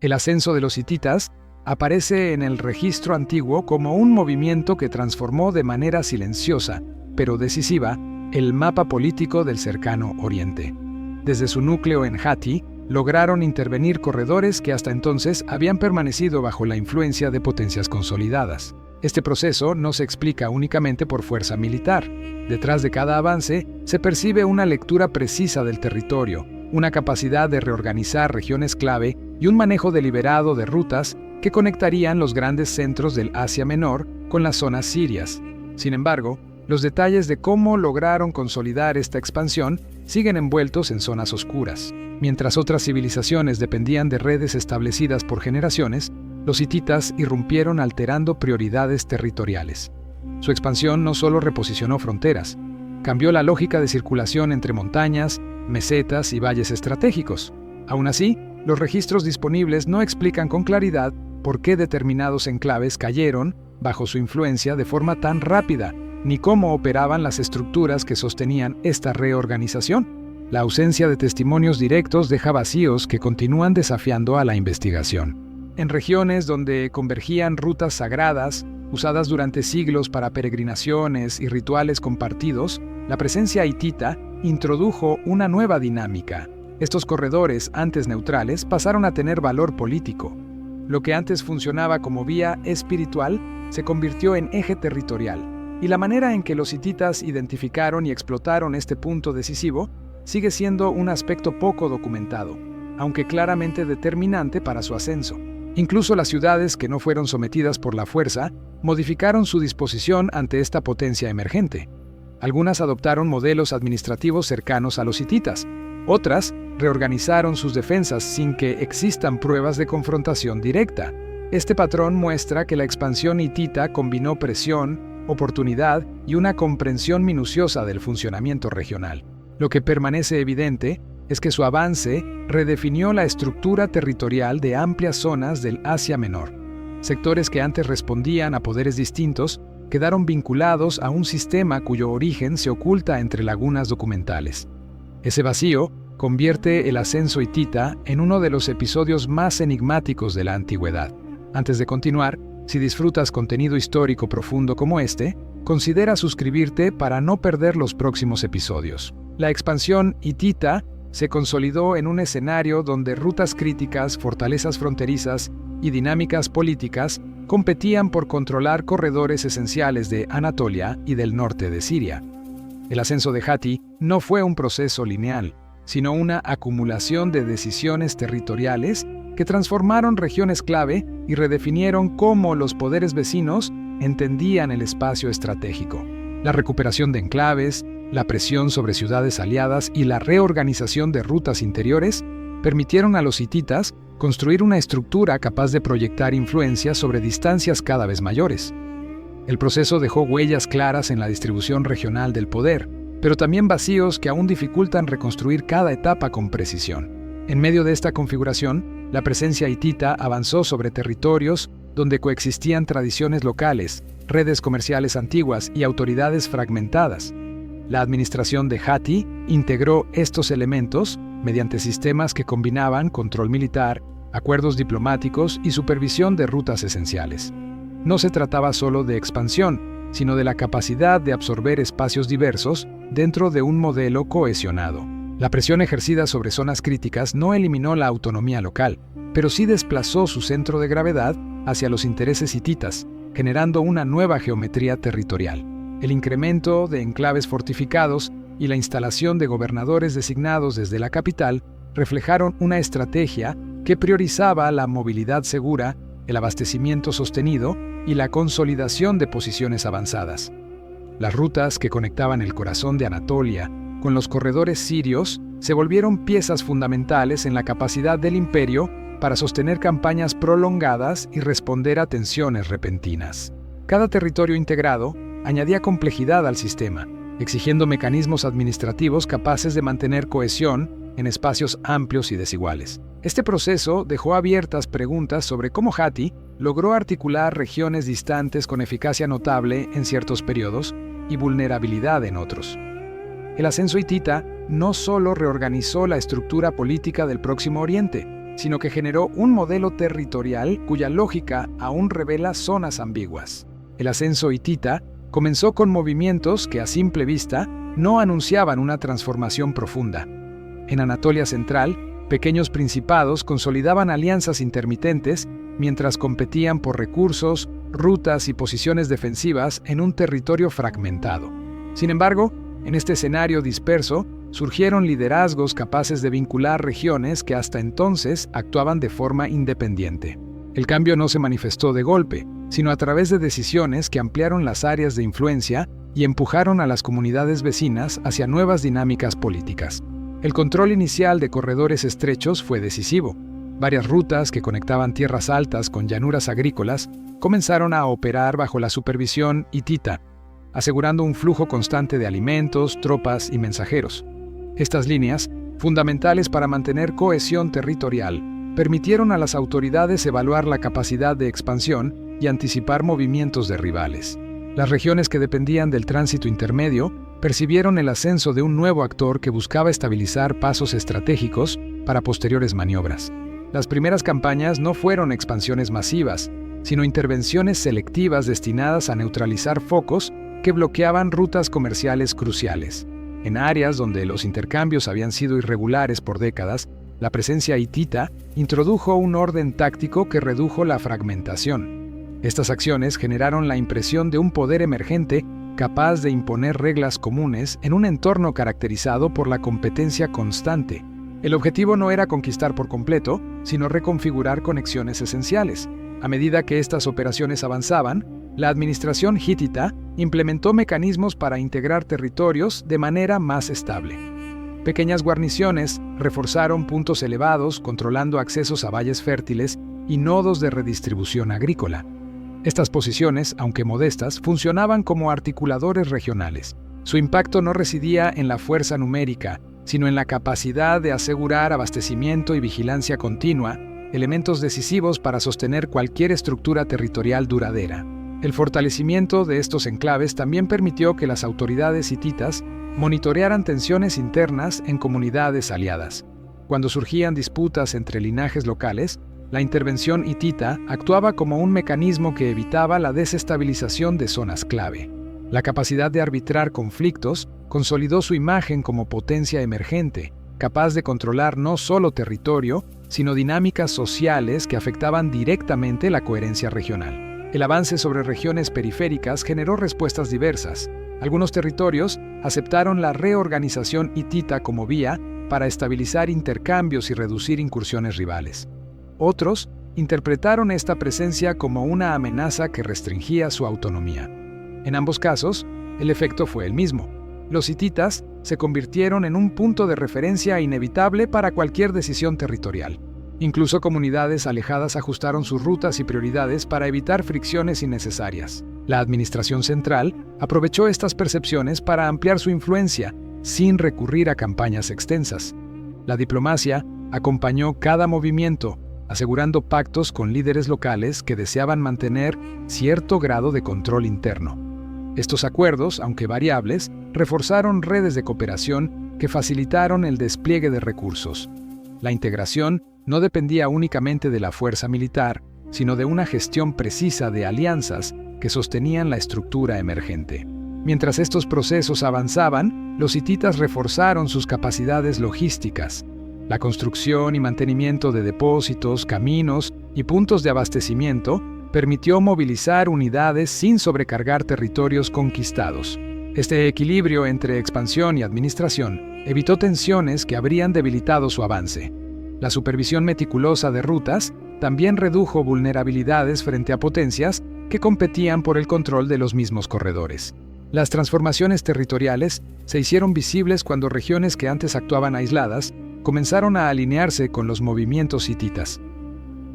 El ascenso de los hititas aparece en el registro antiguo como un movimiento que transformó de manera silenciosa, pero decisiva, el mapa político del cercano Oriente. Desde su núcleo en Hatti, lograron intervenir corredores que hasta entonces habían permanecido bajo la influencia de potencias consolidadas. Este proceso no se explica únicamente por fuerza militar. Detrás de cada avance se percibe una lectura precisa del territorio, una capacidad de reorganizar regiones clave y un manejo deliberado de rutas que conectarían los grandes centros del Asia Menor con las zonas sirias. Sin embargo, los detalles de cómo lograron consolidar esta expansión siguen envueltos en zonas oscuras. Mientras otras civilizaciones dependían de redes establecidas por generaciones, los hititas irrumpieron alterando prioridades territoriales. Su expansión no solo reposicionó fronteras, cambió la lógica de circulación entre montañas, mesetas y valles estratégicos. Aún así, los registros disponibles no explican con claridad por qué determinados enclaves cayeron bajo su influencia de forma tan rápida, ni cómo operaban las estructuras que sostenían esta reorganización. La ausencia de testimonios directos deja vacíos que continúan desafiando a la investigación. En regiones donde convergían rutas sagradas, usadas durante siglos para peregrinaciones y rituales compartidos, la presencia hitita introdujo una nueva dinámica. Estos corredores, antes neutrales, pasaron a tener valor político. Lo que antes funcionaba como vía espiritual se convirtió en eje territorial, y la manera en que los hititas identificaron y explotaron este punto decisivo sigue siendo un aspecto poco documentado, aunque claramente determinante para su ascenso. Incluso las ciudades que no fueron sometidas por la fuerza modificaron su disposición ante esta potencia emergente. Algunas adoptaron modelos administrativos cercanos a los hititas, otras reorganizaron sus defensas sin que existan pruebas de confrontación directa. Este patrón muestra que la expansión hitita combinó presión, oportunidad y una comprensión minuciosa del funcionamiento regional. Lo que permanece evidente es que su avance redefinió la estructura territorial de amplias zonas del Asia Menor. Sectores que antes respondían a poderes distintos quedaron vinculados a un sistema cuyo origen se oculta entre lagunas documentales. Ese vacío convierte el ascenso hitita en uno de los episodios más enigmáticos de la antigüedad. Antes de continuar, si disfrutas contenido histórico profundo como este, considera suscribirte para no perder los próximos episodios. La expansión hitita se consolidó en un escenario donde rutas críticas, fortalezas fronterizas y dinámicas políticas competían por controlar corredores esenciales de Anatolia y del norte de Siria. El ascenso de Hatti no fue un proceso lineal, sino una acumulación de decisiones territoriales que transformaron regiones clave y redefinieron cómo los poderes vecinos entendían el espacio estratégico. La recuperación de enclaves, la presión sobre ciudades aliadas y la reorganización de rutas interiores permitieron a los hititas construir una estructura capaz de proyectar influencia sobre distancias cada vez mayores. El proceso dejó huellas claras en la distribución regional del poder, pero también vacíos que aún dificultan reconstruir cada etapa con precisión. En medio de esta configuración, la presencia hitita avanzó sobre territorios donde coexistían tradiciones locales, redes comerciales antiguas y autoridades fragmentadas. La administración de Hatti integró estos elementos mediante sistemas que combinaban control militar, acuerdos diplomáticos y supervisión de rutas esenciales. No se trataba solo de expansión, sino de la capacidad de absorber espacios diversos dentro de un modelo cohesionado. La presión ejercida sobre zonas críticas no eliminó la autonomía local, pero sí desplazó su centro de gravedad hacia los intereses hititas, generando una nueva geometría territorial. El incremento de enclaves fortificados y la instalación de gobernadores designados desde la capital reflejaron una estrategia que priorizaba la movilidad segura, el abastecimiento sostenido y la consolidación de posiciones avanzadas. Las rutas que conectaban el corazón de Anatolia con los corredores sirios se volvieron piezas fundamentales en la capacidad del imperio para sostener campañas prolongadas y responder a tensiones repentinas. Cada territorio integrado añadía complejidad al sistema, exigiendo mecanismos administrativos capaces de mantener cohesión en espacios amplios y desiguales. Este proceso dejó abiertas preguntas sobre cómo Hatti logró articular regiones distantes con eficacia notable en ciertos periodos y vulnerabilidad en otros. El ascenso hitita no solo reorganizó la estructura política del Próximo Oriente, sino que generó un modelo territorial cuya lógica aún revela zonas ambiguas. El ascenso hitita comenzó con movimientos que a simple vista no anunciaban una transformación profunda. En Anatolia Central, pequeños principados consolidaban alianzas intermitentes mientras competían por recursos, rutas y posiciones defensivas en un territorio fragmentado. Sin embargo, en este escenario disperso, surgieron liderazgos capaces de vincular regiones que hasta entonces actuaban de forma independiente. El cambio no se manifestó de golpe, sino a través de decisiones que ampliaron las áreas de influencia y empujaron a las comunidades vecinas hacia nuevas dinámicas políticas. El control inicial de corredores estrechos fue decisivo. Varias rutas que conectaban tierras altas con llanuras agrícolas comenzaron a operar bajo la supervisión hitita, asegurando un flujo constante de alimentos, tropas y mensajeros. Estas líneas, fundamentales para mantener cohesión territorial, permitieron a las autoridades evaluar la capacidad de expansión y anticipar movimientos de rivales. Las regiones que dependían del tránsito intermedio percibieron el ascenso de un nuevo actor que buscaba estabilizar pasos estratégicos para posteriores maniobras. Las primeras campañas no fueron expansiones masivas, sino intervenciones selectivas destinadas a neutralizar focos que bloqueaban rutas comerciales cruciales. En áreas donde los intercambios habían sido irregulares por décadas, la presencia hitita introdujo un orden táctico que redujo la fragmentación. Estas acciones generaron la impresión de un poder emergente capaz de imponer reglas comunes en un entorno caracterizado por la competencia constante. El objetivo no era conquistar por completo, sino reconfigurar conexiones esenciales. A medida que estas operaciones avanzaban, la administración hitita implementó mecanismos para integrar territorios de manera más estable. Pequeñas guarniciones reforzaron puntos elevados, controlando accesos a valles fértiles y nodos de redistribución agrícola. Estas posiciones, aunque modestas, funcionaban como articuladores regionales. Su impacto no residía en la fuerza numérica, sino en la capacidad de asegurar abastecimiento y vigilancia continua, elementos decisivos para sostener cualquier estructura territorial duradera. El fortalecimiento de estos enclaves también permitió que las autoridades hititas monitorearan tensiones internas en comunidades aliadas. Cuando surgían disputas entre linajes locales, la intervención hitita actuaba como un mecanismo que evitaba la desestabilización de zonas clave. La capacidad de arbitrar conflictos consolidó su imagen como potencia emergente, capaz de controlar no solo territorio, sino dinámicas sociales que afectaban directamente la coherencia regional. El avance sobre regiones periféricas generó respuestas diversas. Algunos territorios aceptaron la reorganización hitita como vía para estabilizar intercambios y reducir incursiones rivales. Otros interpretaron esta presencia como una amenaza que restringía su autonomía. En ambos casos, el efecto fue el mismo. Los hititas se convirtieron en un punto de referencia inevitable para cualquier decisión territorial. Incluso comunidades alejadas ajustaron sus rutas y prioridades para evitar fricciones innecesarias. La administración central aprovechó estas percepciones para ampliar su influencia, sin recurrir a campañas extensas. La diplomacia acompañó cada movimiento, asegurando pactos con líderes locales que deseaban mantener cierto grado de control interno. Estos acuerdos, aunque variables, reforzaron redes de cooperación que facilitaron el despliegue de recursos. La integración no dependía únicamente de la fuerza militar, sino de una gestión precisa de alianzas que sostenían la estructura emergente. Mientras estos procesos avanzaban, los hititas reforzaron sus capacidades logísticas. La construcción y mantenimiento de depósitos, caminos y puntos de abastecimiento permitió movilizar unidades sin sobrecargar territorios conquistados. Este equilibrio entre expansión y administración evitó tensiones que habrían debilitado su avance. La supervisión meticulosa de rutas también redujo vulnerabilidades frente a potencias que competían por el control de los mismos corredores. Las transformaciones territoriales se hicieron visibles cuando regiones que antes actuaban aisladas comenzaron a alinearse con los movimientos hititas.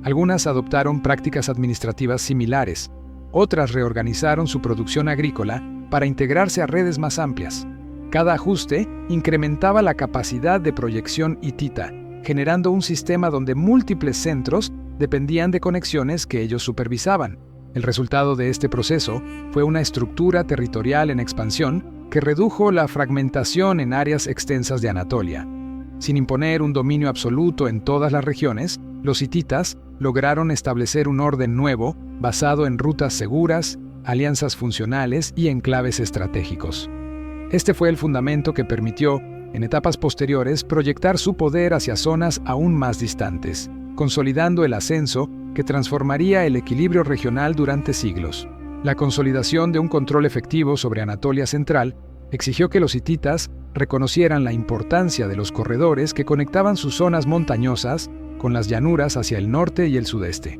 Algunas adoptaron prácticas administrativas similares, otras reorganizaron su producción agrícola para integrarse a redes más amplias. Cada ajuste incrementaba la capacidad de proyección hitita, generando un sistema donde múltiples centros dependían de conexiones que ellos supervisaban. El resultado de este proceso fue una estructura territorial en expansión que redujo la fragmentación en áreas extensas de Anatolia. Sin imponer un dominio absoluto en todas las regiones, los hititas lograron establecer un orden nuevo basado en rutas seguras, alianzas funcionales y enclaves estratégicos. Este fue el fundamento que permitió, en etapas posteriores, proyectar su poder hacia zonas aún más distantes, consolidando el ascenso que transformaría el equilibrio regional durante siglos. La consolidación de un control efectivo sobre Anatolia Central exigió que los hititas reconocieran la importancia de los corredores que conectaban sus zonas montañosas con las llanuras hacia el norte y el sudeste.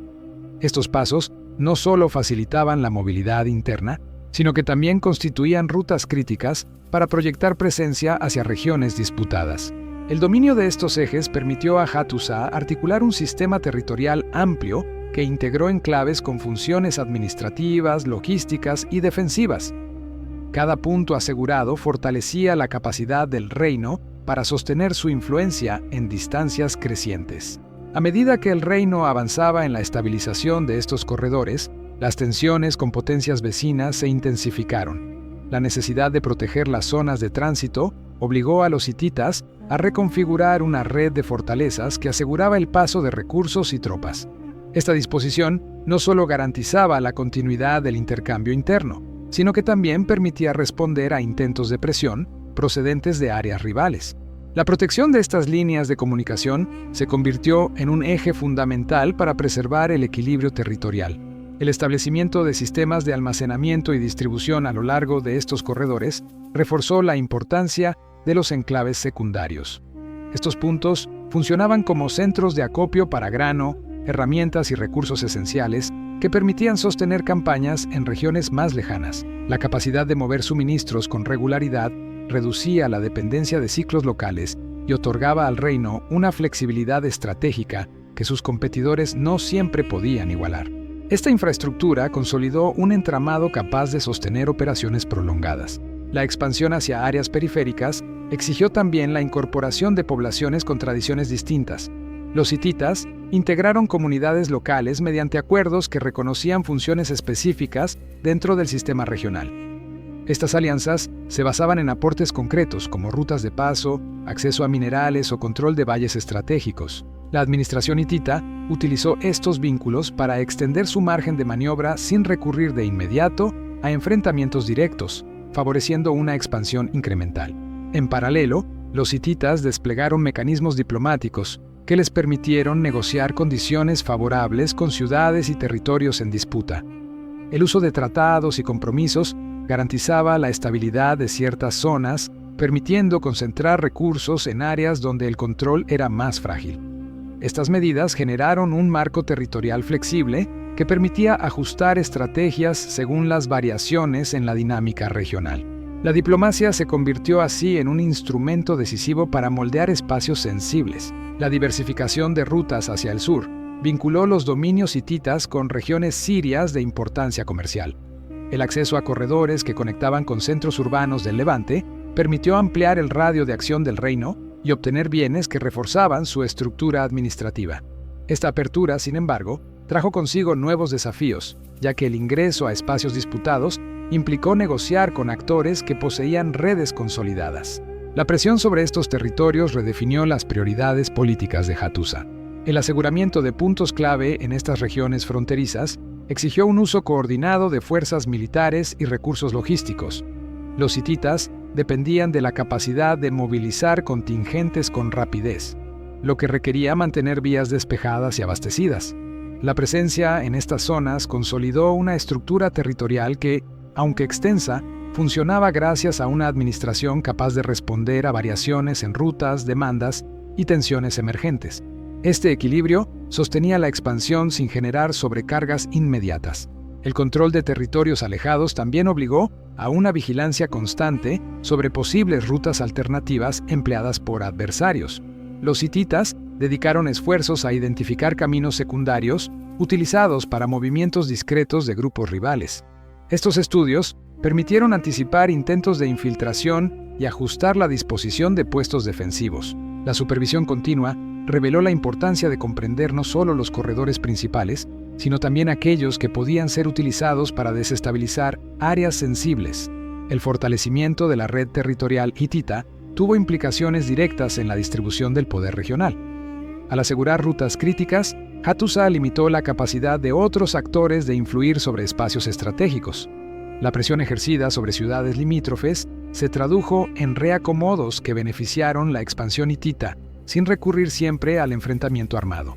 Estos pasos no solo facilitaban la movilidad interna, sino que también constituían rutas críticas para proyectar presencia hacia regiones disputadas. El dominio de estos ejes permitió a Hattusa articular un sistema territorial amplio que integró enclaves con funciones administrativas, logísticas y defensivas. Cada punto asegurado fortalecía la capacidad del reino para sostener su influencia en distancias crecientes. A medida que el reino avanzaba en la estabilización de estos corredores, las tensiones con potencias vecinas se intensificaron. La necesidad de proteger las zonas de tránsito obligó a los hititas a reconfigurar una red de fortalezas que aseguraba el paso de recursos y tropas. Esta disposición no solo garantizaba la continuidad del intercambio interno, sino que también permitía responder a intentos de presión procedentes de áreas rivales. La protección de estas líneas de comunicación se convirtió en un eje fundamental para preservar el equilibrio territorial. El establecimiento de sistemas de almacenamiento y distribución a lo largo de estos corredores reforzó la importancia de los enclaves secundarios. Estos puntos funcionaban como centros de acopio para grano, herramientas y recursos esenciales que permitían sostener campañas en regiones más lejanas. La capacidad de mover suministros con regularidad reducía la dependencia de ciclos locales y otorgaba al reino una flexibilidad estratégica que sus competidores no siempre podían igualar. Esta infraestructura consolidó un entramado capaz de sostener operaciones prolongadas. La expansión hacia áreas periféricas exigió también la incorporación de poblaciones con tradiciones distintas. Los hititas integraron comunidades locales mediante acuerdos que reconocían funciones específicas dentro del sistema regional. Estas alianzas se basaban en aportes concretos como rutas de paso, acceso a minerales o control de valles estratégicos. La administración hitita utilizó estos vínculos para extender su margen de maniobra sin recurrir de inmediato a enfrentamientos directos, favoreciendo una expansión incremental. En paralelo, los hititas desplegaron mecanismos diplomáticos que les permitieron negociar condiciones favorables con ciudades y territorios en disputa. El uso de tratados y compromisos garantizaba la estabilidad de ciertas zonas, permitiendo concentrar recursos en áreas donde el control era más frágil. Estas medidas generaron un marco territorial flexible que permitía ajustar estrategias según las variaciones en la dinámica regional. La diplomacia se convirtió así en un instrumento decisivo para moldear espacios sensibles. La diversificación de rutas hacia el sur vinculó los dominios hititas con regiones sirias de importancia comercial. El acceso a corredores que conectaban con centros urbanos del Levante permitió ampliar el radio de acción del reino y obtener bienes que reforzaban su estructura administrativa. Esta apertura, sin embargo, trajo consigo nuevos desafíos, ya que el ingreso a espacios disputados implicó negociar con actores que poseían redes consolidadas. La presión sobre estos territorios redefinió las prioridades políticas de Hattusa. El aseguramiento de puntos clave en estas regiones fronterizas exigió un uso coordinado de fuerzas militares y recursos logísticos. Los hititas dependían de la capacidad de movilizar contingentes con rapidez, lo que requería mantener vías despejadas y abastecidas. La presencia en estas zonas consolidó una estructura territorial que, aunque extensa, funcionaba gracias a una administración capaz de responder a variaciones en rutas, demandas y tensiones emergentes. Este equilibrio sostenía la expansión sin generar sobrecargas inmediatas. El control de territorios alejados también obligó a una vigilancia constante sobre posibles rutas alternativas empleadas por adversarios. Los hititas dedicaron esfuerzos a identificar caminos secundarios utilizados para movimientos discretos de grupos rivales. Estos estudios permitieron anticipar intentos de infiltración y ajustar la disposición de puestos defensivos. La supervisión continua reveló la importancia de comprender no solo los corredores principales, sino también aquellos que podían ser utilizados para desestabilizar áreas sensibles. El fortalecimiento de la red territorial hitita tuvo implicaciones directas en la distribución del poder regional. Al asegurar rutas críticas, Hattusa limitó la capacidad de otros actores de influir sobre espacios estratégicos. La presión ejercida sobre ciudades limítrofes se tradujo en reacomodos que beneficiaron la expansión hitita, sin recurrir siempre al enfrentamiento armado.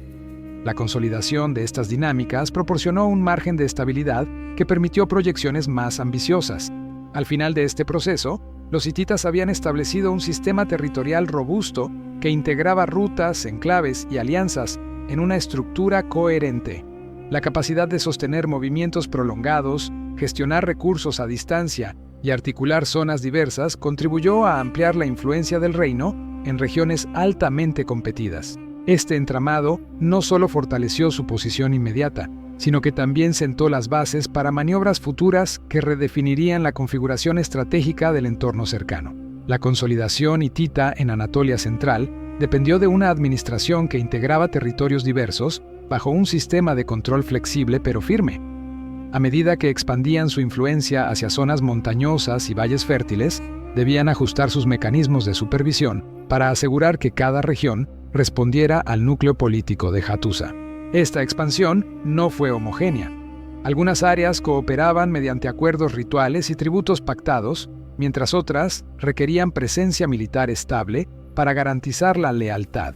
La consolidación de estas dinámicas proporcionó un margen de estabilidad que permitió proyecciones más ambiciosas. Al final de este proceso, los hititas habían establecido un sistema territorial robusto que integraba rutas, enclaves y alianzas en una estructura coherente. La capacidad de sostener movimientos prolongados, gestionar recursos a distancia y articular zonas diversas contribuyó a ampliar la influencia del reino en regiones altamente competidas. Este entramado no solo fortaleció su posición inmediata, sino que también sentó las bases para maniobras futuras que redefinirían la configuración estratégica del entorno cercano. La consolidación hitita en Anatolia Central dependió de una administración que integraba territorios diversos bajo un sistema de control flexible pero firme. A medida que expandían su influencia hacia zonas montañosas y valles fértiles, debían ajustar sus mecanismos de supervisión para asegurar que cada región respondiera al núcleo político de Hattusa. Esta expansión no fue homogénea. Algunas áreas cooperaban mediante acuerdos rituales y tributos pactados, mientras otras requerían presencia militar estable para garantizar la lealtad.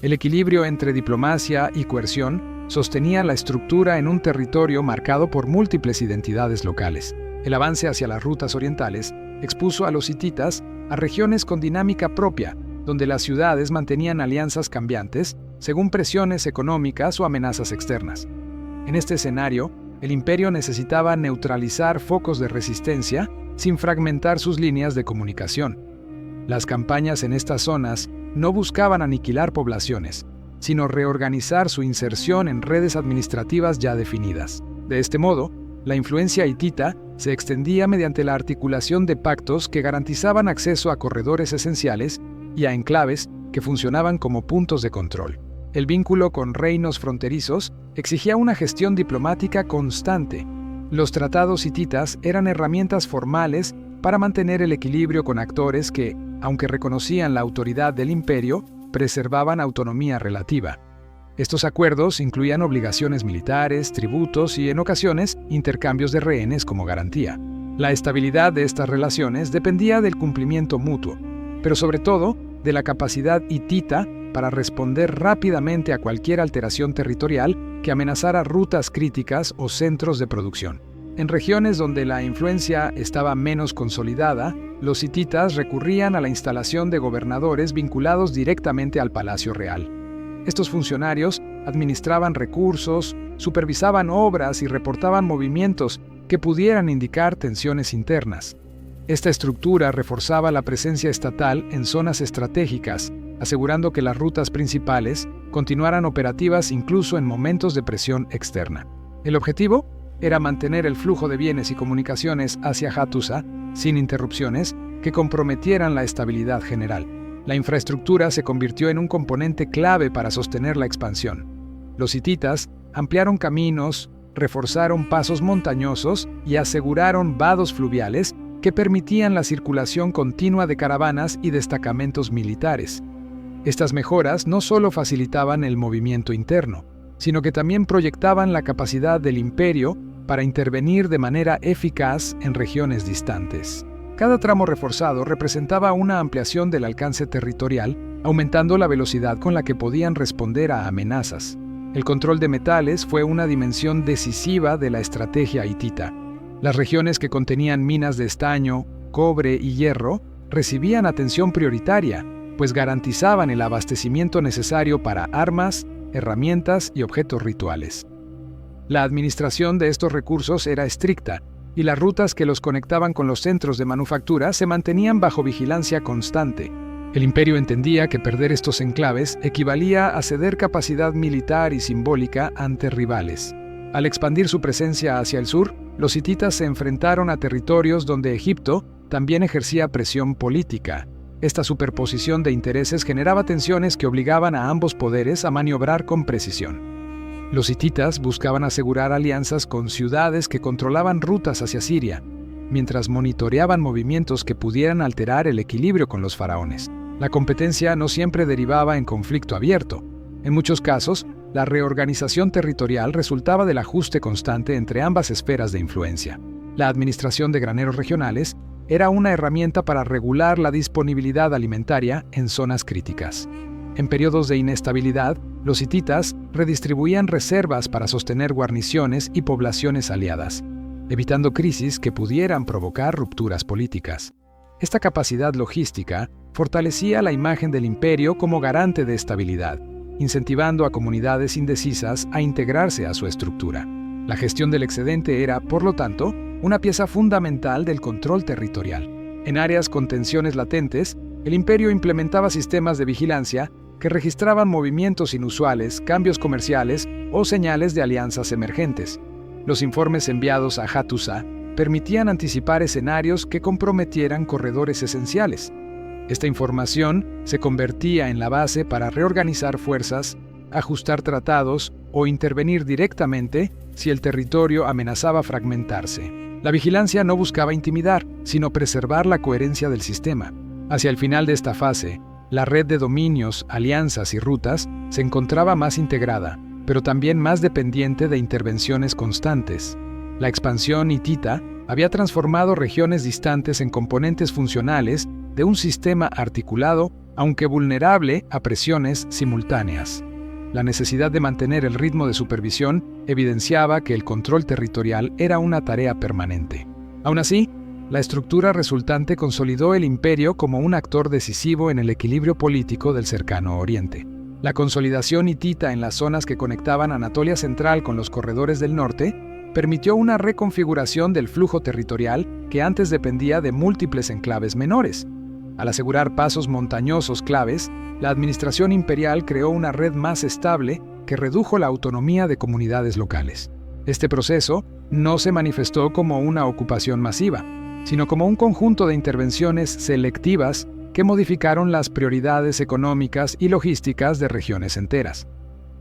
El equilibrio entre diplomacia y coerción sostenía la estructura en un territorio marcado por múltiples identidades locales. El avance hacia las rutas orientales expuso a los hititas a regiones con dinámica propia, donde las ciudades mantenían alianzas cambiantes según presiones económicas o amenazas externas. En este escenario, el imperio necesitaba neutralizar focos de resistencia sin fragmentar sus líneas de comunicación. Las campañas en estas zonas no buscaban aniquilar poblaciones, sino reorganizar su inserción en redes administrativas ya definidas. De este modo, la influencia hitita se extendía mediante la articulación de pactos que garantizaban acceso a corredores esenciales y a enclaves que funcionaban como puntos de control. El vínculo con reinos fronterizos exigía una gestión diplomática constante. Los tratados hititas eran herramientas formales para mantener el equilibrio con actores que, aunque reconocían la autoridad del imperio, preservaban autonomía relativa. Estos acuerdos incluían obligaciones militares, tributos y, en ocasiones, intercambios de rehenes como garantía. La estabilidad de estas relaciones dependía del cumplimiento mutuo, pero sobre todo de la capacidad hitita para responder rápidamente a cualquier alteración territorial que amenazara rutas críticas o centros de producción. En regiones donde la influencia estaba menos consolidada, los hititas recurrían a la instalación de gobernadores vinculados directamente al palacio real. Estos funcionarios administraban recursos, supervisaban obras y reportaban movimientos que pudieran indicar tensiones internas. Esta estructura reforzaba la presencia estatal en zonas estratégicas, asegurando que las rutas principales continuaran operativas incluso en momentos de presión externa. El objetivo era mantener el flujo de bienes y comunicaciones hacia Hattusa sin interrupciones que comprometieran la estabilidad general. La infraestructura se convirtió en un componente clave para sostener la expansión. Los hititas ampliaron caminos, reforzaron pasos montañosos y aseguraron vados fluviales que permitían la circulación continua de caravanas y destacamentos militares. Estas mejoras no solo facilitaban el movimiento interno, sino que también proyectaban la capacidad del imperio para intervenir de manera eficaz en regiones distantes. Cada tramo reforzado representaba una ampliación del alcance territorial, aumentando la velocidad con la que podían responder a amenazas. El control de metales fue una dimensión decisiva de la estrategia hitita. Las regiones que contenían minas de estaño, cobre y hierro recibían atención prioritaria, pues garantizaban el abastecimiento necesario para armas, herramientas y objetos rituales. La administración de estos recursos era estricta, y las rutas que los conectaban con los centros de manufactura se mantenían bajo vigilancia constante. El imperio entendía que perder estos enclaves equivalía a ceder capacidad militar y simbólica ante rivales. Al expandir su presencia hacia el sur, los hititas se enfrentaron a territorios donde Egipto también ejercía presión política. Esta superposición de intereses generaba tensiones que obligaban a ambos poderes a maniobrar con precisión. Los hititas buscaban asegurar alianzas con ciudades que controlaban rutas hacia Siria. mientras monitoreaban movimientos que pudieran alterar el equilibrio con los faraones. La competencia no siempre derivaba en conflicto abierto. En muchos casos, la reorganización territorial resultaba del ajuste constante entre ambas esferas de influencia. La administración de graneros regionales era una herramienta para regular la disponibilidad alimentaria en zonas críticas. En periodos de inestabilidad, los hititas redistribuían reservas para sostener guarniciones y poblaciones aliadas, evitando crisis que pudieran provocar rupturas políticas. Esta capacidad logística fortalecía la imagen del imperio como garante de estabilidad, incentivando a comunidades indecisas a integrarse a su estructura. La gestión del excedente era, por lo tanto, una pieza fundamental del control territorial. En áreas con tensiones latentes, el imperio implementaba sistemas de vigilancia que registraban movimientos inusuales, cambios comerciales o señales de alianzas emergentes. Los informes enviados a Hattusa permitían anticipar escenarios que comprometieran corredores esenciales. Esta información se convertía en la base para reorganizar fuerzas, ajustar tratados o intervenir directamente si el territorio amenazaba fragmentarse. La vigilancia no buscaba intimidar, sino preservar la coherencia del sistema. Hacia el final de esta fase, la red de dominios, alianzas y rutas se encontraba más integrada, pero también más dependiente de intervenciones constantes. La expansión hitita había transformado regiones distantes en componentes funcionales de un sistema articulado, aunque vulnerable a presiones simultáneas. La necesidad de mantener el ritmo de supervisión evidenciaba que el control territorial era una tarea permanente. Aún así, la estructura resultante consolidó el imperio como un actor decisivo en el equilibrio político del cercano Oriente. La consolidación hitita en las zonas que conectaban Anatolia Central con los corredores del norte permitió una reconfiguración del flujo territorial que antes dependía de múltiples enclaves menores. Al asegurar pasos montañosos claves, la administración imperial creó una red más estable que redujo la autonomía de comunidades locales. Este proceso no se manifestó como una ocupación masiva, sino como un conjunto de intervenciones selectivas que modificaron las prioridades económicas y logísticas de regiones enteras.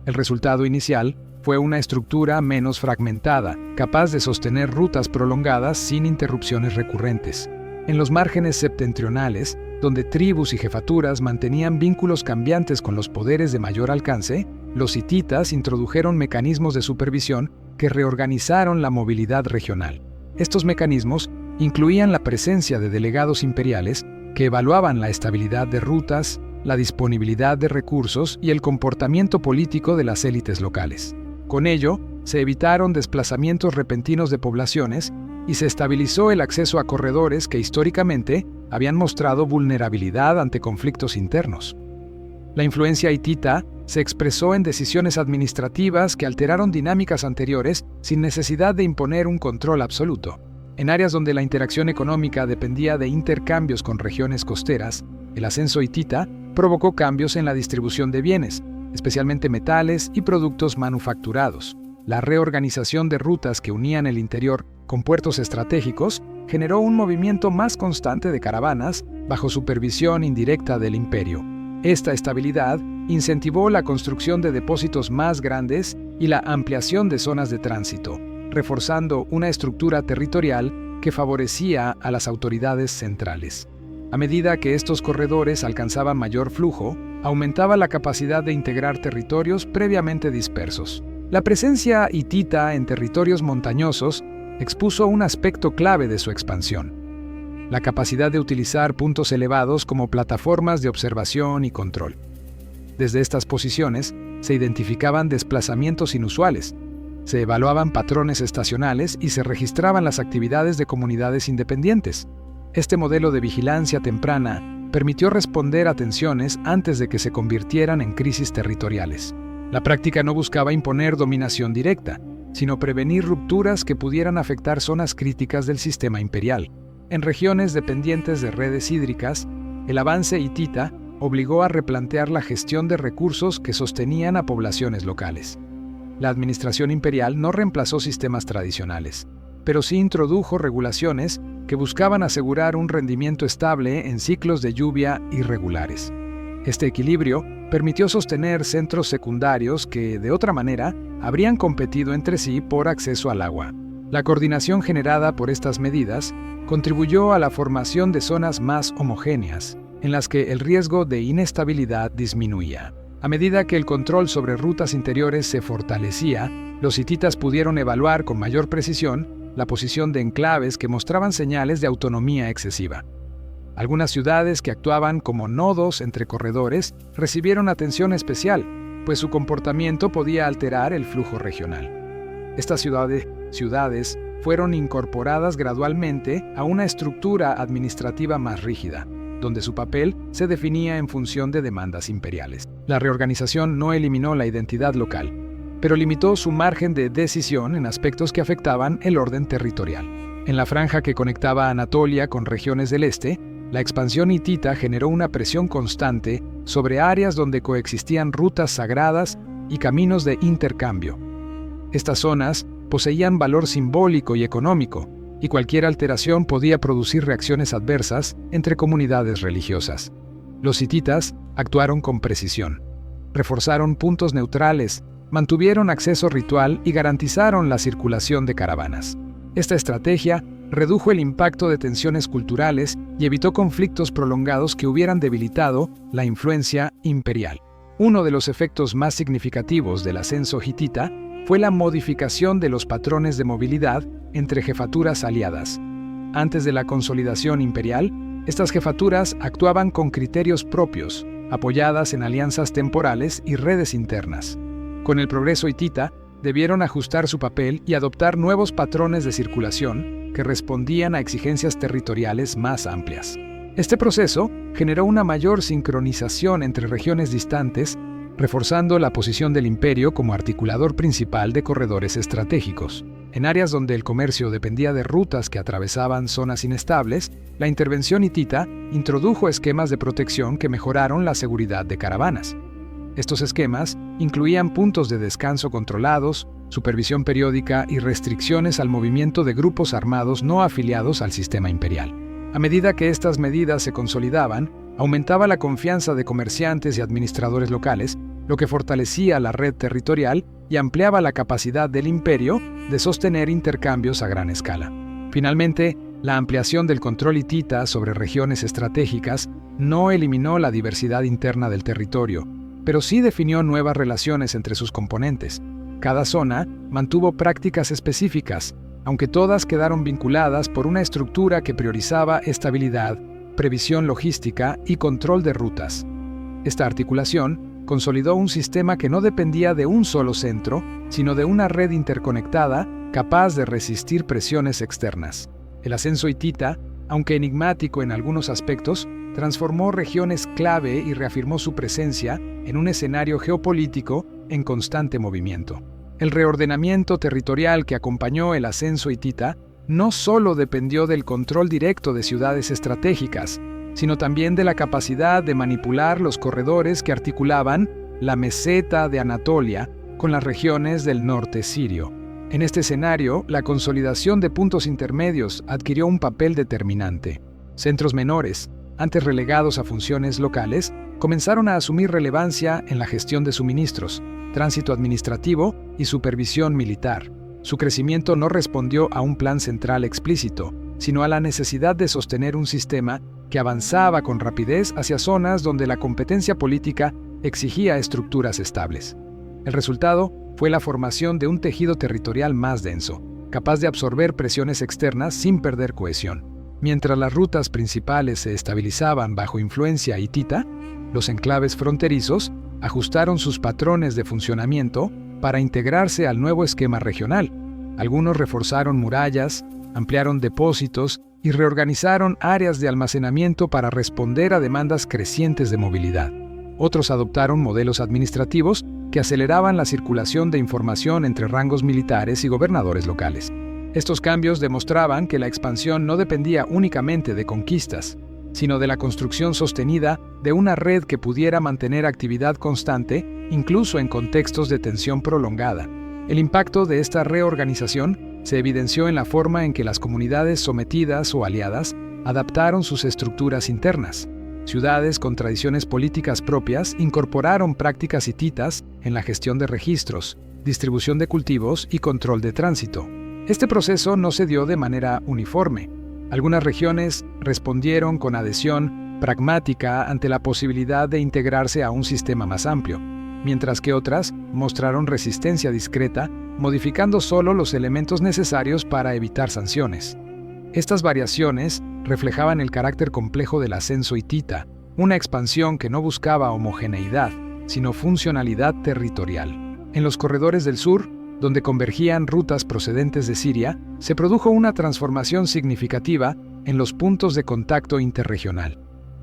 El resultado inicial fue una estructura menos fragmentada, capaz de sostener rutas prolongadas sin interrupciones recurrentes. En los márgenes septentrionales, donde tribus y jefaturas mantenían vínculos cambiantes con los poderes de mayor alcance, los hititas introdujeron mecanismos de supervisión que reorganizaron la movilidad regional. Estos mecanismos incluían la presencia de delegados imperiales que evaluaban la estabilidad de rutas, la disponibilidad de recursos y el comportamiento político de las élites locales. Con ello, se evitaron desplazamientos repentinos de poblaciones y se estabilizó el acceso a corredores que históricamente habían mostrado vulnerabilidad ante conflictos internos. La influencia hitita se expresó en decisiones administrativas que alteraron dinámicas anteriores sin necesidad de imponer un control absoluto. En áreas donde la interacción económica dependía de intercambios con regiones costeras, el ascenso hitita provocó cambios en la distribución de bienes, especialmente metales y productos manufacturados. La reorganización de rutas que unían el interior con puertos estratégicos generó un movimiento más constante de caravanas bajo supervisión indirecta del imperio. Esta estabilidad incentivó la construcción de depósitos más grandes y la ampliación de zonas de tránsito, reforzando una estructura territorial que favorecía a las autoridades centrales. A medida que estos corredores alcanzaban mayor flujo, aumentaba la capacidad de integrar territorios previamente dispersos. La presencia hitita en territorios montañosos expuso un aspecto clave de su expansión: la capacidad de utilizar puntos elevados como plataformas de observación y control. Desde estas posiciones se identificaban desplazamientos inusuales, se evaluaban patrones estacionales y se registraban las actividades de comunidades independientes. Este modelo de vigilancia temprana permitió responder a tensiones antes de que se convirtieran en crisis territoriales. La práctica no buscaba imponer dominación directa, sino prevenir rupturas que pudieran afectar zonas críticas del sistema imperial. En regiones dependientes de redes hídricas, el avance hitita obligó a replantear la gestión de recursos que sostenían a poblaciones locales. La administración imperial no reemplazó sistemas tradicionales, pero sí introdujo regulaciones que buscaban asegurar un rendimiento estable en ciclos de lluvia irregulares. Este equilibrio permitió sostener centros secundarios que, de otra manera, habrían competido entre sí por acceso al agua. La coordinación generada por estas medidas contribuyó a la formación de zonas más homogéneas, en las que el riesgo de inestabilidad disminuía. A medida que el control sobre rutas interiores se fortalecía, los hititas pudieron evaluar con mayor precisión la posición de enclaves que mostraban señales de autonomía excesiva. Algunas ciudades que actuaban como nodos entre corredores recibieron atención especial, pues su comportamiento podía alterar el flujo regional. Estas ciudades fueron incorporadas gradualmente a una estructura administrativa más rígida, donde su papel se definía en función de demandas imperiales. La reorganización no eliminó la identidad local, pero limitó su margen de decisión en aspectos que afectaban el orden territorial. En la franja que conectaba Anatolia con regiones del este, la expansión hitita generó una presión constante sobre áreas donde coexistían rutas sagradas y caminos de intercambio. Estas zonas poseían valor simbólico y económico, y cualquier alteración podía producir reacciones adversas entre comunidades religiosas. Los hititas actuaron con precisión. Reforzaron puntos neutrales, mantuvieron acceso ritual y garantizaron la circulación de caravanas. Esta estrategia redujo el impacto de tensiones culturales y evitó conflictos prolongados que hubieran debilitado la influencia imperial. Uno de los efectos más significativos del ascenso hitita fue la modificación de los patrones de movilidad entre jefaturas aliadas. Antes de la consolidación imperial, estas jefaturas actuaban con criterios propios, apoyadas en alianzas temporales y redes internas. Con el progreso hitita, debieron ajustar su papel y adoptar nuevos patrones de circulación que respondían a exigencias territoriales más amplias. Este proceso generó una mayor sincronización entre regiones distantes, reforzando la posición del imperio como articulador principal de corredores estratégicos. En áreas donde el comercio dependía de rutas que atravesaban zonas inestables, la intervención hitita introdujo esquemas de protección que mejoraron la seguridad de caravanas. Estos esquemas incluían puntos de descanso controlados, supervisión periódica y restricciones al movimiento de grupos armados no afiliados al sistema imperial. A medida que estas medidas se consolidaban, aumentaba la confianza de comerciantes y administradores locales, lo que fortalecía la red territorial y ampliaba la capacidad del imperio de sostener intercambios a gran escala. Finalmente, la ampliación del control hitita sobre regiones estratégicas no eliminó la diversidad interna del territorio, pero sí definió nuevas relaciones entre sus componentes. Cada zona mantuvo prácticas específicas, aunque todas quedaron vinculadas por una estructura que priorizaba estabilidad, previsión logística y control de rutas. Esta articulación consolidó un sistema que no dependía de un solo centro, sino de una red interconectada capaz de resistir presiones externas. El ascenso hitita, aunque enigmático en algunos aspectos, transformó regiones clave y reafirmó su presencia en un escenario geopolítico en constante movimiento. El reordenamiento territorial que acompañó el ascenso hitita no solo dependió del control directo de ciudades estratégicas, sino también de la capacidad de manipular los corredores que articulaban la meseta de Anatolia con las regiones del norte sirio. En este escenario, la consolidación de puntos intermedios adquirió un papel determinante. Centros menores, antes relegados a funciones locales, comenzaron a asumir relevancia en la gestión de suministros, tránsito administrativo y supervisión militar. Su crecimiento no respondió a un plan central explícito, sino a la necesidad de sostener un sistema que avanzaba con rapidez hacia zonas donde la competencia política exigía estructuras estables. El resultado fue la formación de un tejido territorial más denso, capaz de absorber presiones externas sin perder cohesión. Mientras las rutas principales se estabilizaban bajo influencia hitita, los enclaves fronterizos ajustaron sus patrones de funcionamiento para integrarse al nuevo esquema regional. Algunos reforzaron murallas, ampliaron depósitos y reorganizaron áreas de almacenamiento para responder a demandas crecientes de movilidad. Otros adoptaron modelos administrativos que aceleraban la circulación de información entre rangos militares y gobernadores locales. Estos cambios demostraban que la expansión no dependía únicamente de conquistas, sino de la construcción sostenida de una red que pudiera mantener actividad constante, incluso en contextos de tensión prolongada. El impacto de esta reorganización se evidenció en la forma en que las comunidades sometidas o aliadas adaptaron sus estructuras internas. Ciudades con tradiciones políticas propias incorporaron prácticas hititas en la gestión de registros, distribución de cultivos y control de tránsito. Este proceso no se dio de manera uniforme. Algunas regiones respondieron con adhesión pragmática ante la posibilidad de integrarse a un sistema más amplio, mientras que otras mostraron resistencia discreta, modificando solo los elementos necesarios para evitar sanciones. Estas variaciones reflejaban el carácter complejo del ascenso hitita, una expansión que no buscaba homogeneidad, sino funcionalidad territorial. En los corredores del sur, donde convergían rutas procedentes de Siria, se produjo una transformación significativa en los puntos de contacto interregional.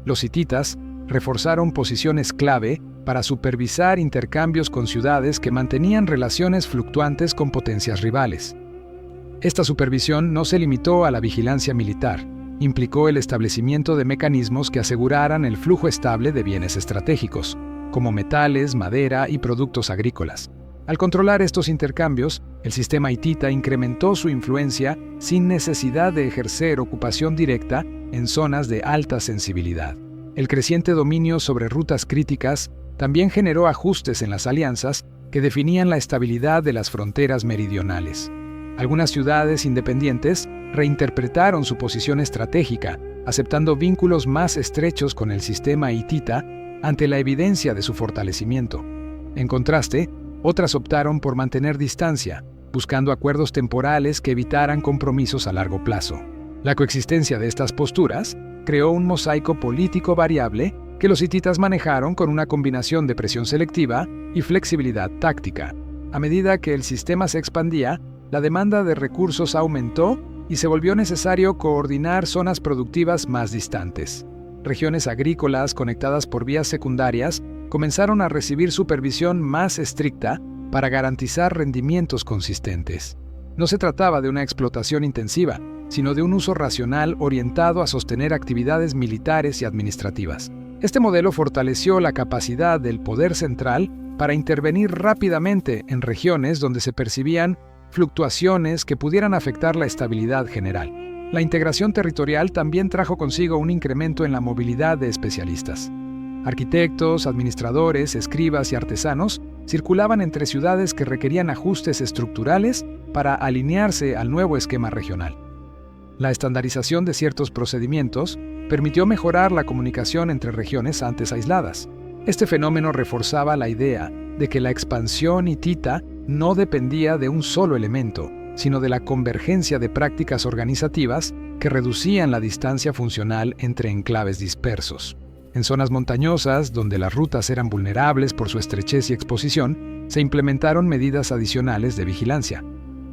Los hititas reforzaron posiciones clave para supervisar intercambios con ciudades que mantenían relaciones fluctuantes con potencias rivales. Esta supervisión no se limitó a la vigilancia militar, implicó el establecimiento de mecanismos que aseguraran el flujo estable de bienes estratégicos, como metales, madera y productos agrícolas. Al controlar estos intercambios, el sistema hitita incrementó su influencia sin necesidad de ejercer ocupación directa en zonas de alta sensibilidad. El creciente dominio sobre rutas críticas también generó ajustes en las alianzas que definían la estabilidad de las fronteras meridionales. Algunas ciudades independientes reinterpretaron su posición estratégica, aceptando vínculos más estrechos con el sistema hitita ante la evidencia de su fortalecimiento. En contraste, otras optaron por mantener distancia, buscando acuerdos temporales que evitaran compromisos a largo plazo. La coexistencia de estas posturas creó un mosaico político variable que los hititas manejaron con una combinación de presión selectiva y flexibilidad táctica. A medida que el sistema se expandía, la demanda de recursos aumentó y se volvió necesario coordinar zonas productivas más distantes. Regiones agrícolas conectadas por vías secundarias comenzaron a recibir supervisión más estricta para garantizar rendimientos consistentes. No se trataba de una explotación intensiva, sino de un uso racional orientado a sostener actividades militares y administrativas. Este modelo fortaleció la capacidad del poder central para intervenir rápidamente en regiones donde se percibían fluctuaciones que pudieran afectar la estabilidad general. La integración territorial también trajo consigo un incremento en la movilidad de especialistas. Arquitectos, administradores, escribas y artesanos circulaban entre ciudades que requerían ajustes estructurales para alinearse al nuevo esquema regional. La estandarización de ciertos procedimientos permitió mejorar la comunicación entre regiones antes aisladas. Este fenómeno reforzaba la idea de que la expansión hitita no dependía de un solo elemento, sino de la convergencia de prácticas organizativas que reducían la distancia funcional entre enclaves dispersos. En zonas montañosas, donde las rutas eran vulnerables por su estrechez y exposición, se implementaron medidas adicionales de vigilancia.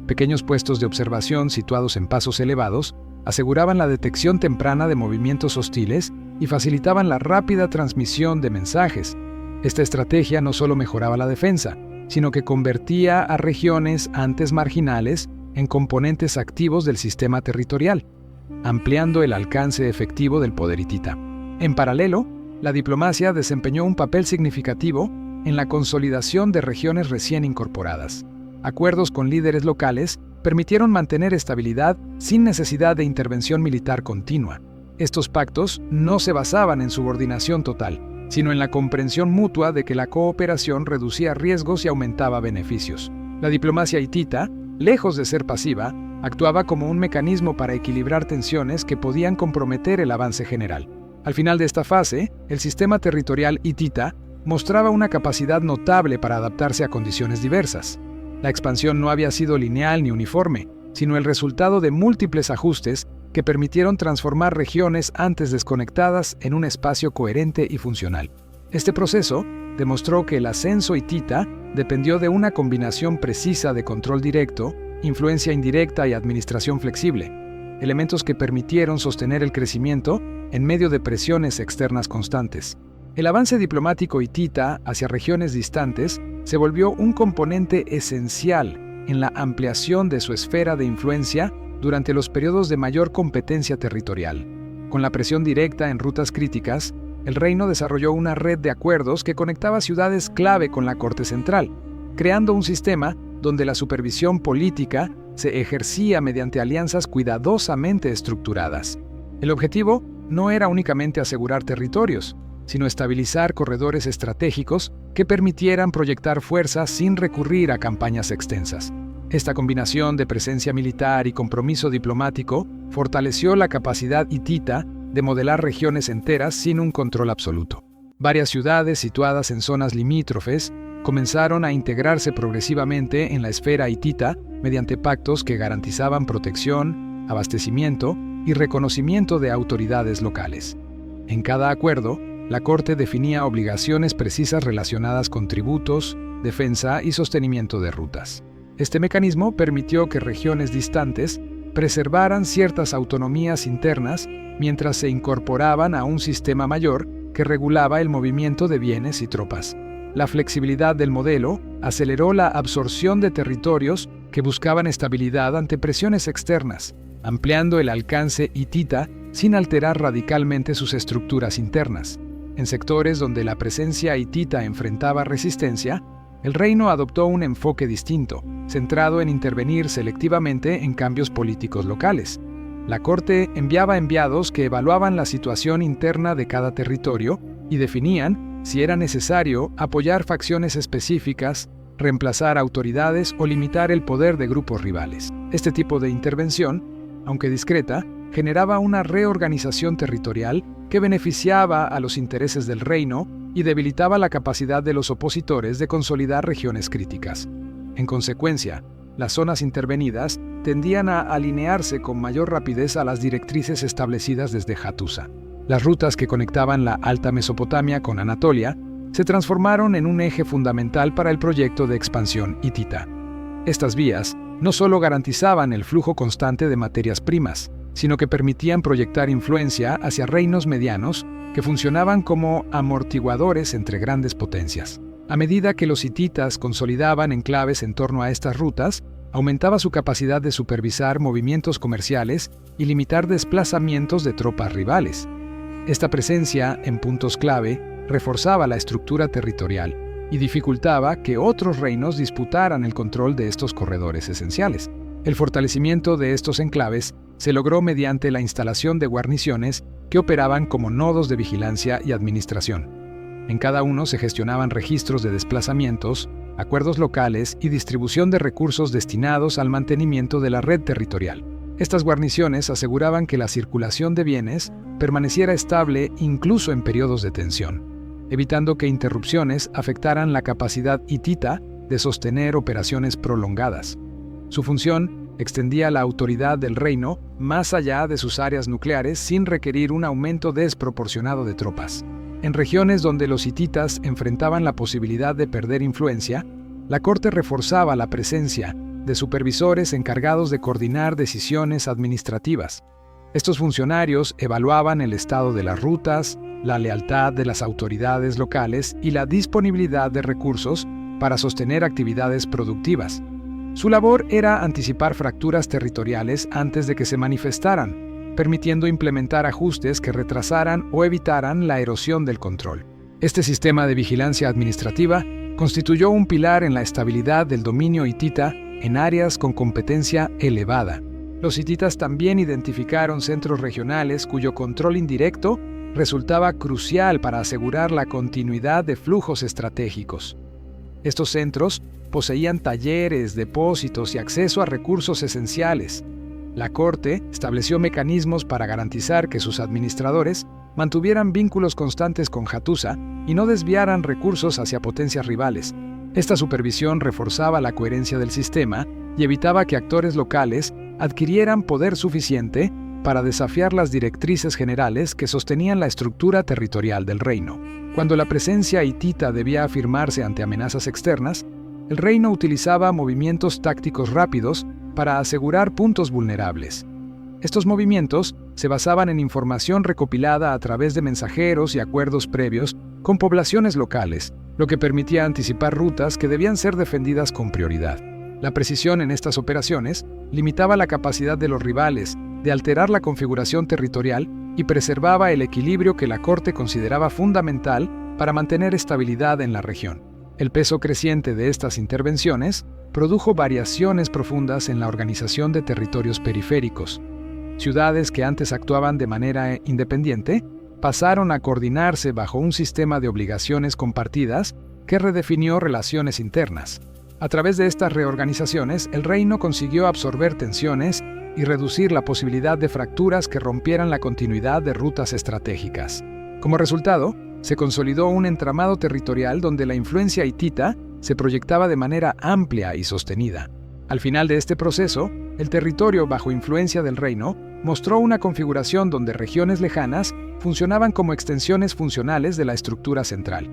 Pequeños puestos de observación situados en pasos elevados aseguraban la detección temprana de movimientos hostiles y facilitaban la rápida transmisión de mensajes. Esta estrategia no solo mejoraba la defensa, sino que convertía a regiones antes marginales en componentes activos del sistema territorial, ampliando el alcance efectivo del poder hitita. En paralelo, la diplomacia desempeñó un papel significativo en la consolidación de regiones recién incorporadas. Acuerdos con líderes locales permitieron mantener estabilidad sin necesidad de intervención militar continua. Estos pactos no se basaban en subordinación total, sino en la comprensión mutua de que la cooperación reducía riesgos y aumentaba beneficios. La diplomacia hitita, lejos de ser pasiva, actuaba como un mecanismo para equilibrar tensiones que podían comprometer el avance general. Al final de esta fase, el sistema territorial hitita mostraba una capacidad notable para adaptarse a condiciones diversas. La expansión no había sido lineal ni uniforme, sino el resultado de múltiples ajustes que permitieron transformar regiones antes desconectadas en un espacio coherente y funcional. Este proceso demostró que el ascenso hitita dependió de una combinación precisa de control directo, influencia indirecta y administración flexible, elementos que permitieron sostener el crecimiento en medio de presiones externas constantes. El avance diplomático hitita hacia regiones distantes se volvió un componente esencial en la ampliación de su esfera de influencia durante los periodos de mayor competencia territorial. Con la presión directa en rutas críticas, el reino desarrolló una red de acuerdos que conectaba ciudades clave con la corte central, creando un sistema donde la supervisión política se ejercía mediante alianzas cuidadosamente estructuradas. El objetivo no era únicamente asegurar territorios, sino estabilizar corredores estratégicos que permitieran proyectar fuerza sin recurrir a campañas extensas. Esta combinación de presencia militar y compromiso diplomático fortaleció la capacidad hitita de modelar regiones enteras sin un control absoluto. Varias ciudades situadas en zonas limítrofes comenzaron a integrarse progresivamente en la esfera hitita mediante pactos que garantizaban protección, abastecimiento y reconocimiento de autoridades locales. En cada acuerdo, la Corte definía obligaciones precisas relacionadas con tributos, defensa y sostenimiento de rutas. Este mecanismo permitió que regiones distantes preservaran ciertas autonomías internas mientras se incorporaban a un sistema mayor que regulaba el movimiento de bienes y tropas. La flexibilidad del modelo aceleró la absorción de territorios que buscaban estabilidad ante presiones externas, ampliando el alcance hitita sin alterar radicalmente sus estructuras internas. En sectores donde la presencia hitita enfrentaba resistencia, el reino adoptó un enfoque distinto, centrado en intervenir selectivamente en cambios políticos locales. La Corte enviaba enviados que evaluaban la situación interna de cada territorio y definían si era necesario apoyar facciones específicas, reemplazar autoridades o limitar el poder de grupos rivales. Este tipo de intervención, aunque discreta, generaba una reorganización territorial que beneficiaba a los intereses del reino y debilitaba la capacidad de los opositores de consolidar regiones críticas. En consecuencia, las zonas intervenidas tendían a alinearse con mayor rapidez a las directrices establecidas desde Hattusa. Las rutas que conectaban la Alta Mesopotamia con Anatolia se transformaron en un eje fundamental para el proyecto de expansión hitita. Estas vías no solo garantizaban el flujo constante de materias primas, sino que permitían proyectar influencia hacia reinos medianos que funcionaban como amortiguadores entre grandes potencias. A medida que los hititas consolidaban enclaves en torno a estas rutas, aumentaba su capacidad de supervisar movimientos comerciales y limitar desplazamientos de tropas rivales. Esta presencia en puntos clave reforzaba la estructura territorial y dificultaba que otros reinos disputaran el control de estos corredores esenciales. El fortalecimiento de estos enclaves se logró mediante la instalación de guarniciones que operaban como nodos de vigilancia y administración. En cada uno se gestionaban registros de desplazamientos, acuerdos locales y distribución de recursos destinados al mantenimiento de la red territorial. Estas guarniciones aseguraban que la circulación de bienes permaneciera estable incluso en periodos de tensión, evitando que interrupciones afectaran la capacidad hitita de sostener operaciones prolongadas. Su función extendía la autoridad del reino más allá de sus áreas nucleares sin requerir un aumento desproporcionado de tropas. En regiones donde los hititas enfrentaban la posibilidad de perder influencia, la Corte reforzaba la presencia de supervisores encargados de coordinar decisiones administrativas. Estos funcionarios evaluaban el estado de las rutas, la lealtad de las autoridades locales y la disponibilidad de recursos para sostener actividades productivas. Su labor era anticipar fracturas territoriales antes de que se manifestaran, permitiendo implementar ajustes que retrasaran o evitaran la erosión del control. Este sistema de vigilancia administrativa constituyó un pilar en la estabilidad del dominio hitita en áreas con competencia elevada. Los hititas también identificaron centros regionales cuyo control indirecto resultaba crucial para asegurar la continuidad de flujos estratégicos. Estos centros poseían talleres, depósitos y acceso a recursos esenciales. La Corte estableció mecanismos para garantizar que sus administradores mantuvieran vínculos constantes con Hattusa y no desviaran recursos hacia potencias rivales. Esta supervisión reforzaba la coherencia del sistema y evitaba que actores locales adquirieran poder suficiente para desafiar las directrices generales que sostenían la estructura territorial del reino. Cuando la presencia hitita debía afirmarse ante amenazas externas, el reino utilizaba movimientos tácticos rápidos para asegurar puntos vulnerables. Estos movimientos se basaban en información recopilada a través de mensajeros y acuerdos previos con poblaciones locales, lo que permitía anticipar rutas que debían ser defendidas con prioridad. La precisión en estas operaciones limitaba la capacidad de los rivales de alterar la configuración territorial y preservaba el equilibrio que la Corte consideraba fundamental para mantener estabilidad en la región. El peso creciente de estas intervenciones produjo variaciones profundas en la organización de territorios periféricos. Ciudades que antes actuaban de manera independiente pasaron a coordinarse bajo un sistema de obligaciones compartidas que redefinió relaciones internas. A través de estas reorganizaciones, el reino consiguió absorber tensiones y reducir la posibilidad de fracturas que rompieran la continuidad de rutas estratégicas. Como resultado, se consolidó un entramado territorial donde la influencia hitita se proyectaba de manera amplia y sostenida. Al final de este proceso, el territorio bajo influencia del reino mostró una configuración donde regiones lejanas funcionaban como extensiones funcionales de la estructura central.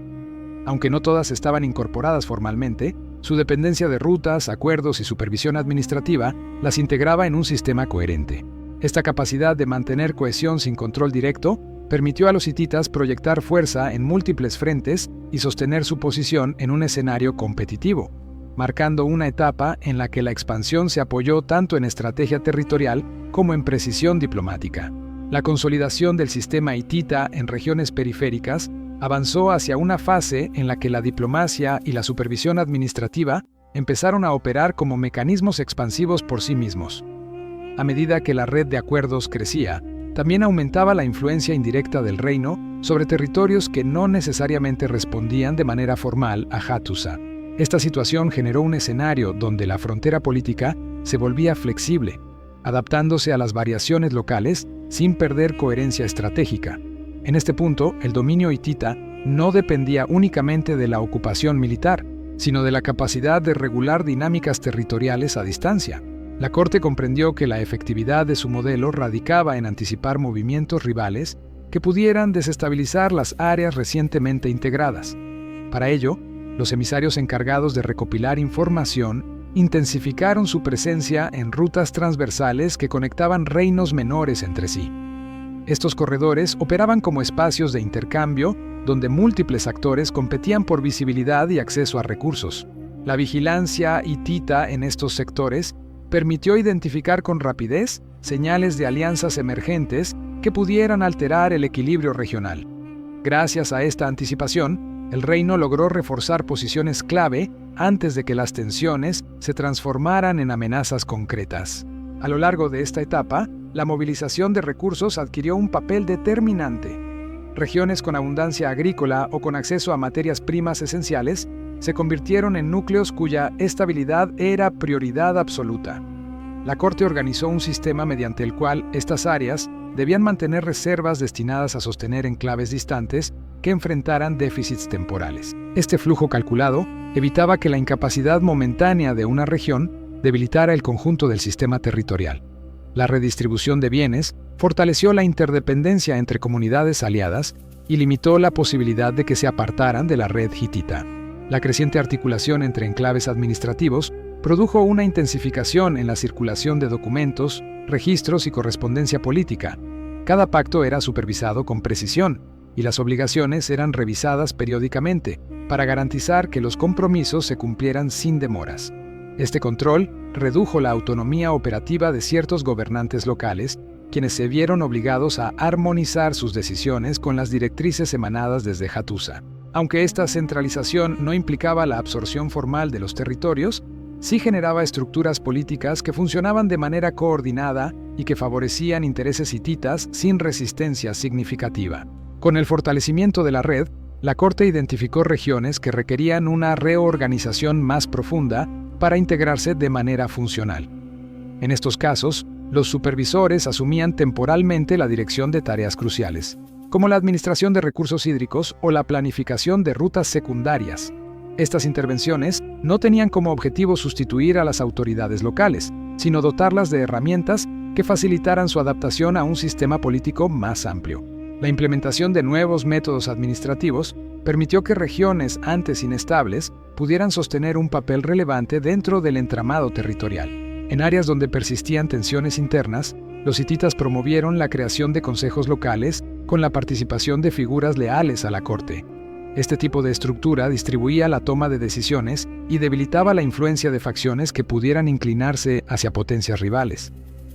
Aunque no todas estaban incorporadas formalmente, su dependencia de rutas, acuerdos y supervisión administrativa las integraba en un sistema coherente. Esta capacidad de mantener cohesión sin control directo permitió a los hititas proyectar fuerza en múltiples frentes y sostener su posición en un escenario competitivo, marcando una etapa en la que la expansión se apoyó tanto en estrategia territorial como en precisión diplomática. La consolidación del sistema hitita en regiones periféricas avanzó hacia una fase en la que la diplomacia y la supervisión administrativa empezaron a operar como mecanismos expansivos por sí mismos. A medida que la red de acuerdos crecía, también aumentaba la influencia indirecta del reino sobre territorios que no necesariamente respondían de manera formal a Hattusa. Esta situación generó un escenario donde la frontera política se volvía flexible, adaptándose a las variaciones locales sin perder coherencia estratégica. En este punto, el dominio hitita no dependía únicamente de la ocupación militar, sino de la capacidad de regular dinámicas territoriales a distancia. La corte comprendió que la efectividad de su modelo radicaba en anticipar movimientos rivales que pudieran desestabilizar las áreas recientemente integradas. Para ello, los emisarios encargados de recopilar información intensificaron su presencia en rutas transversales que conectaban reinos menores entre sí. Estos corredores operaban como espacios de intercambio donde múltiples actores competían por visibilidad y acceso a recursos. La vigilancia hitita en estos sectores permitió identificar con rapidez señales de alianzas emergentes que pudieran alterar el equilibrio regional. Gracias a esta anticipación, el reino logró reforzar posiciones clave antes de que las tensiones se transformaran en amenazas concretas. A lo largo de esta etapa, la movilización de recursos adquirió un papel determinante. Regiones con abundancia agrícola o con acceso a materias primas esenciales se convirtieron en núcleos cuya estabilidad era prioridad absoluta. La corte organizó un sistema mediante el cual estas áreas debían mantener reservas destinadas a sostener enclaves distantes que enfrentaran déficits temporales. Este flujo calculado evitaba que la incapacidad momentánea de una región debilitara el conjunto del sistema territorial. La redistribución de bienes fortaleció la interdependencia entre comunidades aliadas y limitó la posibilidad de que se apartaran de la red hitita. La creciente articulación entre enclaves administrativos produjo una intensificación en la circulación de documentos, registros y correspondencia política. Cada pacto era supervisado con precisión y las obligaciones eran revisadas periódicamente para garantizar que los compromisos se cumplieran sin demoras. Este control redujo la autonomía operativa de ciertos gobernantes locales, quienes se vieron obligados a armonizar sus decisiones con las directrices emanadas desde Hattusa. Aunque esta centralización no implicaba la absorción formal de los territorios, sí generaba estructuras políticas que funcionaban de manera coordinada y que favorecían intereses hititas sin resistencia significativa. Con el fortalecimiento de la red, la corte identificó regiones que requerían una reorganización más profunda para integrarse de manera funcional. En estos casos, los supervisores asumían temporalmente la dirección de tareas cruciales, como la administración de recursos hídricos o la planificación de rutas secundarias. Estas intervenciones no tenían como objetivo sustituir a las autoridades locales, sino dotarlas de herramientas que facilitaran su adaptación a un sistema político más amplio. La implementación de nuevos métodos administrativos permitió que regiones antes inestables pudieran sostener un papel relevante dentro del entramado territorial. En áreas donde persistían tensiones internas, los hititas promovieron la creación de consejos locales con la participación de figuras leales a la corte. Este tipo de estructura distribuía la toma de decisiones y debilitaba la influencia de facciones que pudieran inclinarse hacia potencias rivales.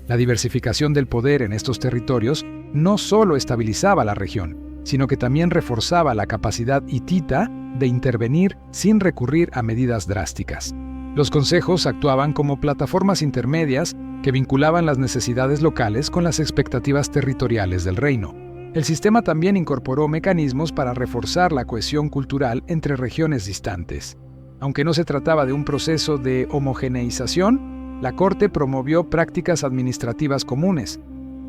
La diversificación del poder en estos territorios no solo estabilizaba la región, sino que también reforzaba la capacidad hitita de intervenir sin recurrir a medidas drásticas. Los consejos actuaban como plataformas intermedias que vinculaban las necesidades locales con las expectativas territoriales del reino. El sistema también incorporó mecanismos para reforzar la cohesión cultural entre regiones distantes. Aunque no se trataba de un proceso de homogeneización, la corte promovió prácticas administrativas comunes,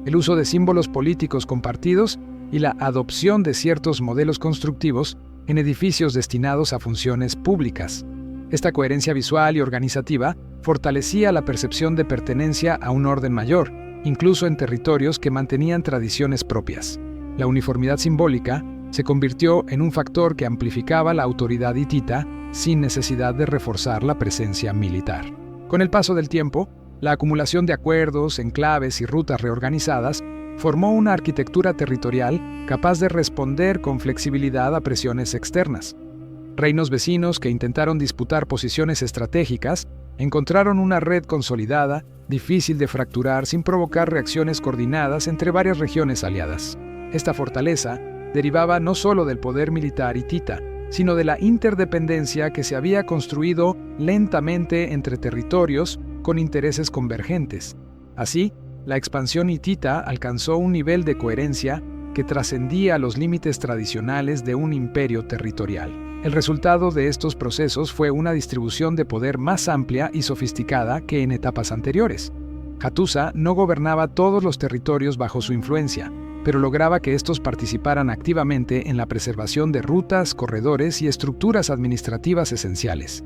el uso de símbolos políticos compartidos y la adopción de ciertos modelos constructivos en edificios destinados a funciones públicas. Esta coherencia visual y organizativa fortalecía la percepción de pertenencia a un orden mayor, incluso en territorios que mantenían tradiciones propias. La uniformidad simbólica se convirtió en un factor que amplificaba la autoridad hitita sin necesidad de reforzar la presencia militar. Con el paso del tiempo, la acumulación de acuerdos, enclaves y rutas reorganizadas formó una arquitectura territorial capaz de responder con flexibilidad a presiones externas. Reinos vecinos que intentaron disputar posiciones estratégicas encontraron una red consolidada, difícil de fracturar sin provocar reacciones coordinadas entre varias regiones aliadas. Esta fortaleza derivaba no solo del poder militar hitita, sino de la interdependencia que se había construido lentamente entre territorios con intereses convergentes. Así, la expansión hitita alcanzó un nivel de coherencia que trascendía los límites tradicionales de un imperio territorial. El resultado de estos procesos fue una distribución de poder más amplia y sofisticada que en etapas anteriores. Hattusa no gobernaba todos los territorios bajo su influencia, pero lograba que estos participaran activamente en la preservación de rutas, corredores y estructuras administrativas esenciales.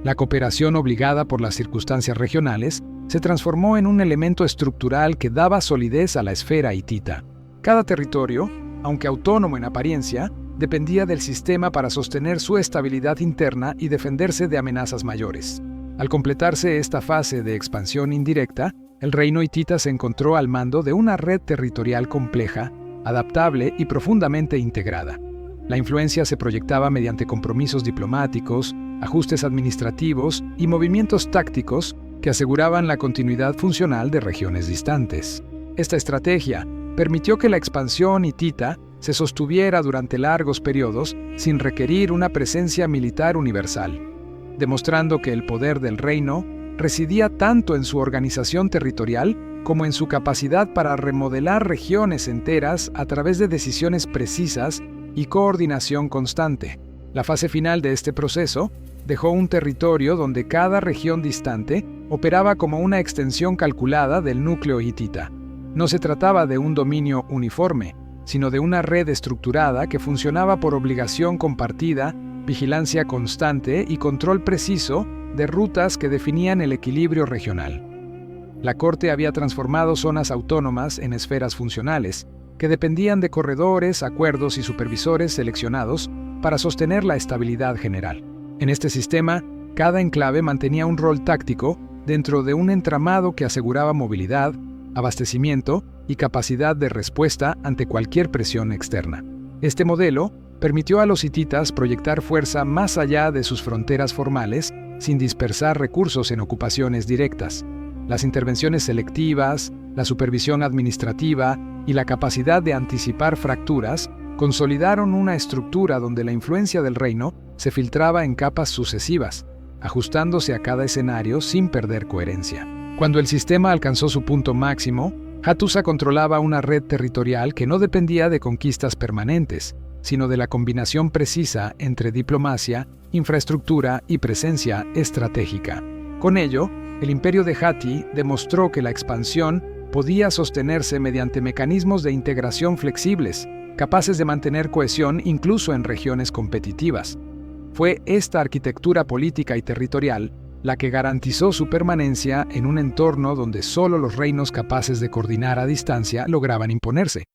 La cooperación obligada por las circunstancias regionales se transformó en un elemento estructural que daba solidez a la esfera hitita. Cada territorio, aunque autónomo en apariencia, dependía del sistema para sostener su estabilidad interna y defenderse de amenazas mayores. Al completarse esta fase de expansión indirecta, el reino hitita se encontró al mando de una red territorial compleja, adaptable y profundamente integrada. La influencia se proyectaba mediante compromisos diplomáticos, ajustes administrativos y movimientos tácticos que aseguraban la continuidad funcional de regiones distantes. Esta estrategia permitió que la expansión hitita se sostuviera durante largos periodos sin requerir una presencia militar universal, demostrando que el poder del reino residía tanto en su organización territorial como en su capacidad para remodelar regiones enteras a través de decisiones precisas y coordinación constante. La fase final de este proceso dejó un territorio donde cada región distante operaba como una extensión calculada del núcleo hitita. No se trataba de un dominio uniforme, sino de una red estructurada que funcionaba por obligación compartida, vigilancia constante y control preciso de rutas que definían el equilibrio regional. La corte había transformado zonas autónomas en esferas funcionales, que dependían de corredores, acuerdos y supervisores seleccionados para sostener la estabilidad general. En este sistema, cada enclave mantenía un rol táctico dentro de un entramado que aseguraba movilidad, abastecimiento y capacidad de respuesta ante cualquier presión externa. Este modelo permitió a los hititas proyectar fuerza más allá de sus fronteras formales sin dispersar recursos en ocupaciones directas. Las intervenciones selectivas, la supervisión administrativa y la capacidad de anticipar fracturas consolidaron una estructura donde la influencia del reino se filtraba en capas sucesivas, ajustándose a cada escenario sin perder coherencia. Cuando el sistema alcanzó su punto máximo, Hattusa controlaba una red territorial que no dependía de conquistas permanentes, sino de la combinación precisa entre diplomacia, infraestructura y presencia estratégica. Con ello, el imperio de Hatti demostró que la expansión podía sostenerse mediante mecanismos de integración flexibles, capaces de mantener cohesión incluso en regiones competitivas. Fue esta arquitectura política y territorial la que garantizó su permanencia en un entorno donde solo los reinos capaces de coordinar a distancia lograban imponerse.